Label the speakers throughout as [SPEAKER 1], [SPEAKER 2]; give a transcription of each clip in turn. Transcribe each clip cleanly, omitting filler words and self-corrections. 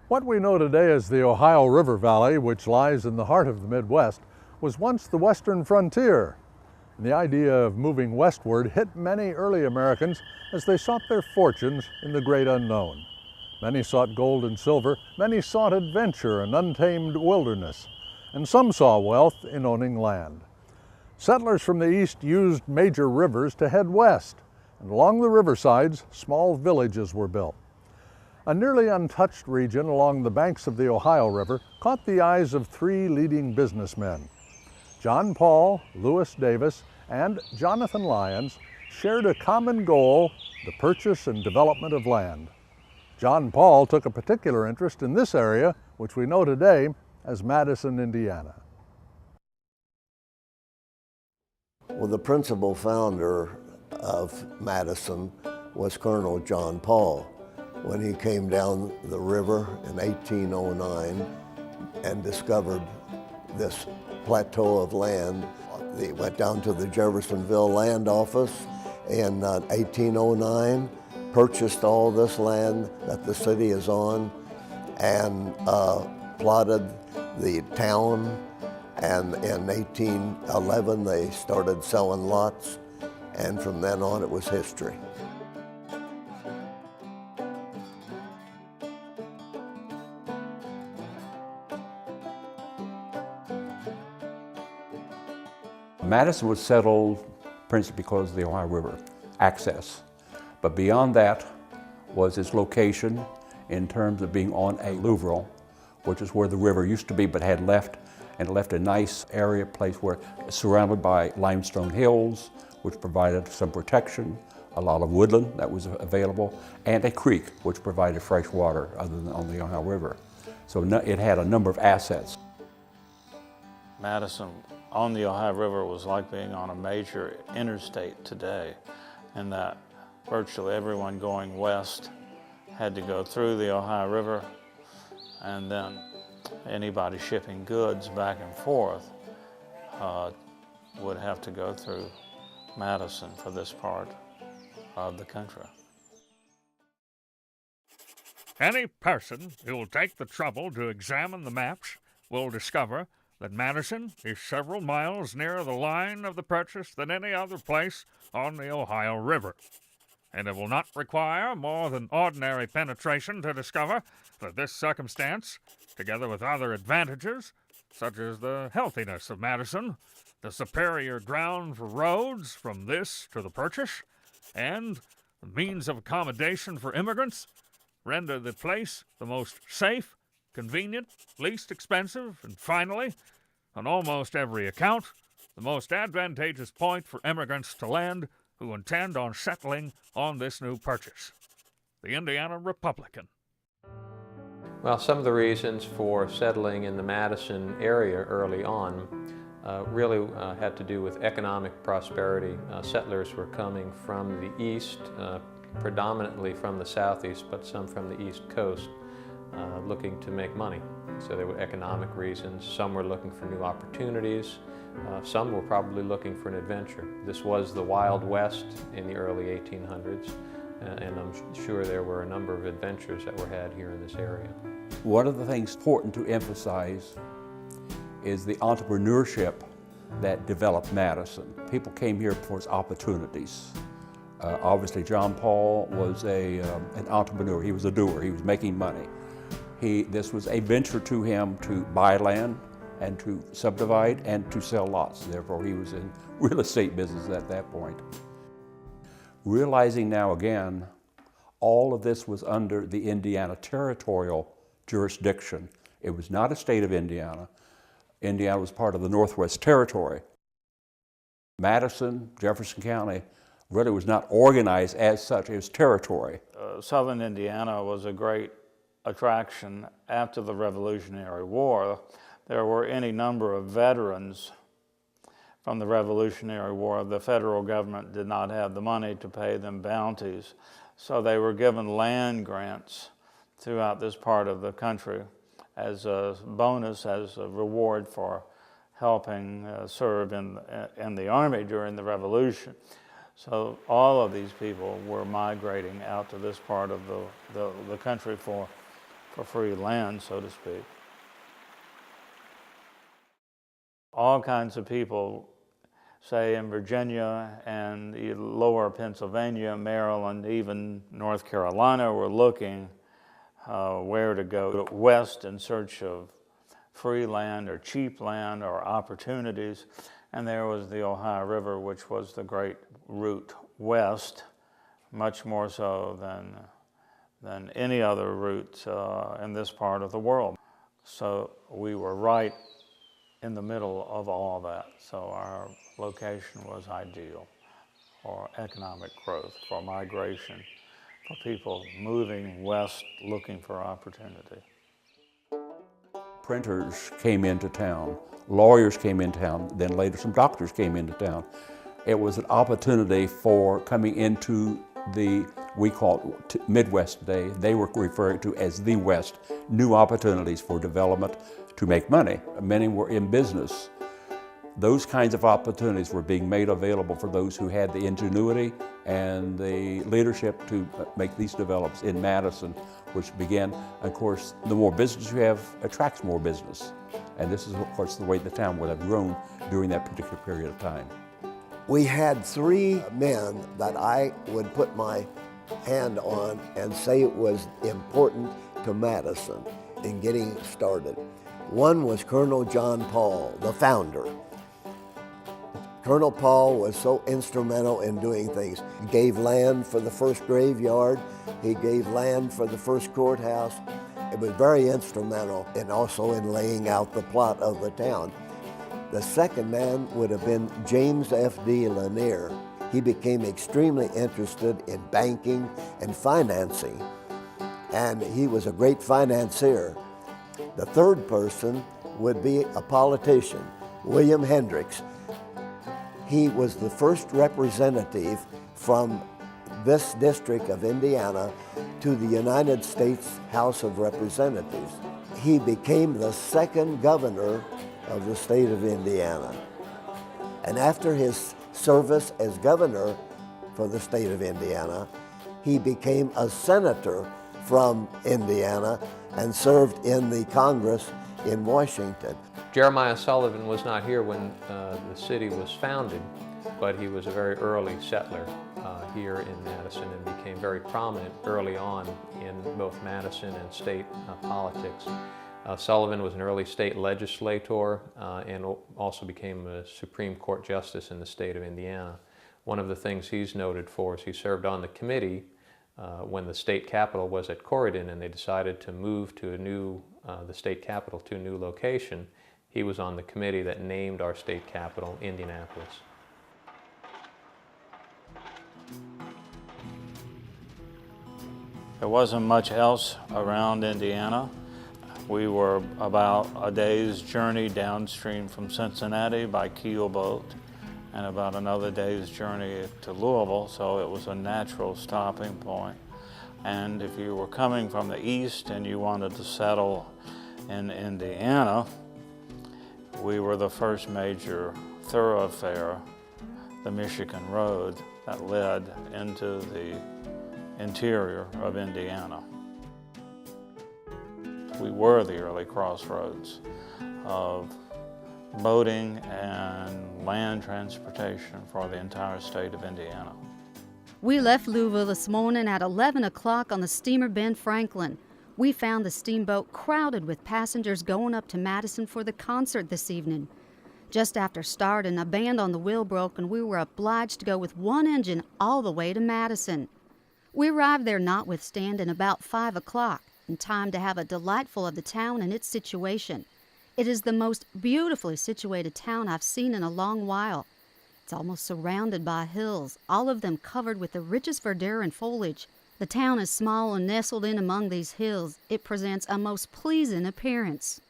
[SPEAKER 1] What we know today as the Ohio River Valley, which lies in the heart of the Midwest, was once the western frontier. The idea of moving westward hit many early Americans as they sought their fortunes in the great unknown. Many sought gold and silver, many sought adventure and untamed wilderness, and some saw wealth in owning land. Settlers from the east used major rivers to head west, and along the riversides, small villages were built. A nearly untouched region along the banks of the Ohio River caught the eyes of three leading businessmen. John Paul, Lewis Davis, and Jonathan Lyons shared a common goal, the purchase and development of land. John Paul took a particular interest in this area, which we know today as Madison, Indiana.
[SPEAKER 2] Well, the principal founder of Madison was Colonel John Paul. When he came down the river in 1809 and discovered this plateau of land, he went down to the Jeffersonville land office in 1809, purchased all this land that the city is on, and plotted the town. And in 1811, they started selling lots, and from then on, it was history.
[SPEAKER 3] Madison was settled principally because of the Ohio River access. But beyond that was its location in terms of being on a alluvial, which is where the river used to be but had left, and it left a nice area, place where surrounded by limestone hills, which provided some protection, a lot of woodland that was available, and a creek, which provided fresh water other than on the Ohio River. So it had a number of assets.
[SPEAKER 4] Madison on the Ohio River was like being on a major interstate today, in that virtually everyone going west had to go through the Ohio River, and then anybody shipping goods back and forth would have to go through Madison for this part of the country.
[SPEAKER 5] Any person who will take the trouble to examine the maps will discover that Madison is several miles nearer the line of the purchase than any other place on the Ohio River. And it will not require more than ordinary penetration to discover that this circumstance, together with other advantages, such as the healthiness of Madison, the superior ground for roads from this to the purchase, and the means of accommodation for immigrants, render the place the most safe, convenient, least expensive, and finally, on almost every account, the most advantageous point for immigrants to land who intend on settling on this new purchase. The Indiana Republican.
[SPEAKER 6] Well, some of the reasons for settling in the Madison area early on really had to do with economic prosperity. Settlers were coming from the east, predominantly from the southeast, but some from the east coast, looking to make money. So there were economic reasons. Some were looking for new opportunities. Some were probably looking for an adventure. This was the Wild West in the early 1800s, and I'm sure there were a number of adventures that were had here in this area.
[SPEAKER 3] One of the things important to emphasize is the entrepreneurship that developed Madison. People came here for its opportunities. Obviously, John Paul was an entrepreneur. He was a doer. He was making money. This was a venture to him to buy land and to subdivide and to sell lots. Therefore, he was in real estate business at that point. Realizing now again, all of this was under the Indiana territorial jurisdiction. It was not a state of Indiana. Indiana was part of the Northwest Territory. Madison, Jefferson County, really was not organized as such. It was territory.
[SPEAKER 4] Southern Indiana was a great attraction after the Revolutionary War. There were any number of veterans from the Revolutionary War. The federal government did not have the money to pay them bounties, so they were given land grants throughout this part of the country as a bonus, as a reward for helping serve in the Army during the Revolution. So all of these people were migrating out to this part of the country for for free land, so to speak. All kinds of people, say in Virginia and lower Pennsylvania, Maryland, even North Carolina, were looking where to go west in search of free land or cheap land or opportunities. And there was the Ohio River, which was the great route west, much more so than any other route in this part of the world. So we were right in the middle of all that. So our location was ideal for economic growth, for migration, for people moving west looking for opportunity.
[SPEAKER 3] Printers came into town, lawyers came into town, then later some doctors came into town. It was an opportunity for coming into we call it Midwest today. They were referring to as the West, new opportunities for development to make money. Many were in business. Those kinds of opportunities were being made available for those who had the ingenuity and the leadership to make these developments in Madison, which began, of course, the more business you have attracts more business. And this is, of course, the way the town would have grown during that particular period of time.
[SPEAKER 2] We had three men that I would put my hand on and say it was important to Madison in getting started. One was Colonel John Paul, the founder. Colonel Paul was so instrumental in doing things. He gave land for the first graveyard. He gave land for the first courthouse. It was very instrumental and also in laying out the plot of the town. The second man would have been James F.D. Lanier. He became extremely interested in banking and financing, and he was a great financier. The third person would be a politician, William Hendrickson. He was the first representative from this district of Indiana to the United States House of Representatives. He became the second governor of the state of Indiana. And after his service as governor for the state of Indiana, he became a senator from Indiana and served in the Congress in Washington.
[SPEAKER 6] Jeremiah Sullivan was not here when the city was founded, but he was a very early settler here in Madison and became very prominent early on in both Madison and state politics. Sullivan was an early state legislator and also became a Supreme Court justice in the state of Indiana. One of the things he's noted for is he served on the committee when the state capitol was at Corydon and they decided to move to the state capitol to a new location. He was on the committee that named our state capital Indianapolis.
[SPEAKER 4] There wasn't much else around Indiana. We were about a day's journey downstream from Cincinnati by keel boat and about another day's journey to Louisville, so it was a natural stopping point. And if you were coming from the east and you wanted to settle in Indiana, we were the first major thoroughfare, the Michigan Road, that led into the interior of Indiana. We were the early crossroads of boating and land transportation for the entire state of Indiana.
[SPEAKER 7] We left Louisville this morning at 11 o'clock on the steamer Ben Franklin. We found the steamboat crowded with passengers going up to Madison for the concert this evening. Just after starting, a band on the wheel broke and we were obliged to go with one engine all the way to Madison. We arrived there notwithstanding about 5 o'clock, in time to have a delightful of the town and its situation. It is the most beautifully situated town I've seen in a long while. It's almost surrounded by hills, all of them covered with the richest verdure and foliage. The town is small and nestled in among these hills. It presents a most pleasing appearance.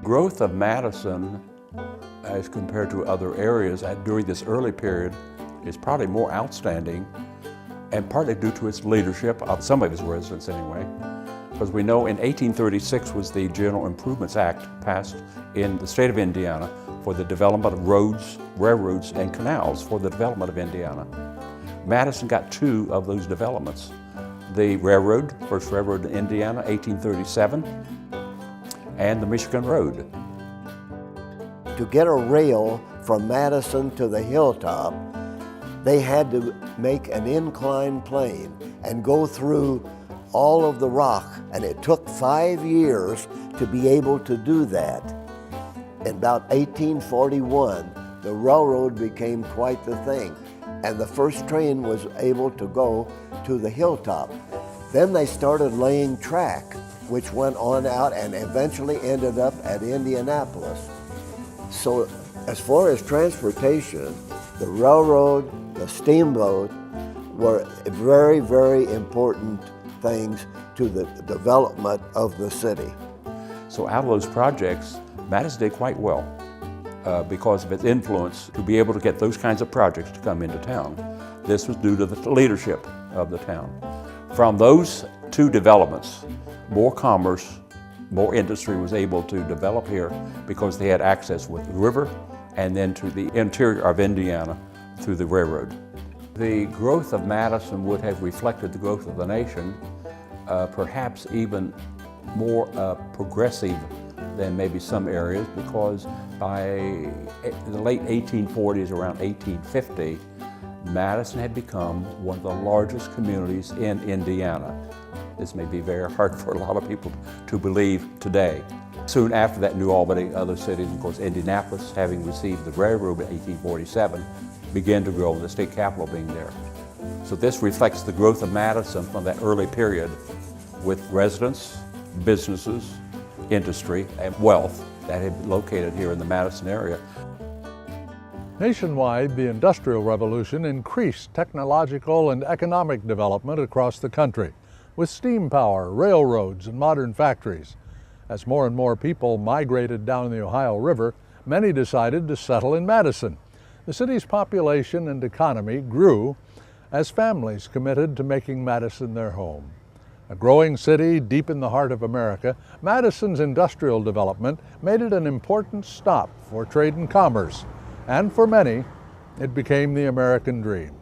[SPEAKER 3] Growth of Madison, as compared to other areas during this early period, is probably more outstanding, and partly due to its leadership of some of its residents anyway. Because we know in 1836 was the General Improvements Act passed in the state of Indiana for the development of roads, railroads, and canals for the development of Indiana. Madison got 2 of those developments. the railroad, first railroad in Indiana, 1837, and the Michigan Road.
[SPEAKER 2] To get a rail from Madison to the hilltop, they had to make an inclined plane and go through all of the rock, and it took 5 years to be able to do that. In about 1841, the railroad became quite the thing, and the first train was able to go to the hilltop. Then they started laying track, which went on out and eventually ended up at Indianapolis. So as far as transportation, the railroad, the steamboat were very, very important things to the development of the city.
[SPEAKER 3] So out of those projects, Madison did quite well because of its influence to be able to get those kinds of projects to come into town. This was due to the leadership of the town. From those two developments, more commerce, more industry was able to develop here because they had access with the river and then to the interior of Indiana through the railroad. The growth of Madison would have reflected the growth of the nation, perhaps even more progressive than maybe some areas, because by the late 1840s, around 1850, Madison had become one of the largest communities in Indiana. This may be very hard for a lot of people to believe today. Soon after that, New Albany, other cities, of course, Indianapolis, having received the railroad in 1847, began to grow, and the state capital being there. So this reflects the growth of Madison from that early period, with residents, businesses, industry, and wealth that had been located here in the Madison area.
[SPEAKER 1] Nationwide, the Industrial Revolution increased technological and economic development across the country, with steam power, railroads, and modern factories. As more and more people migrated down the Ohio River, many decided to settle in Madison. The city's population and economy grew as families committed to making Madison their home. A growing city deep in the heart of America, Madison's industrial development made it an important stop for trade and commerce, and for many, it became the American dream.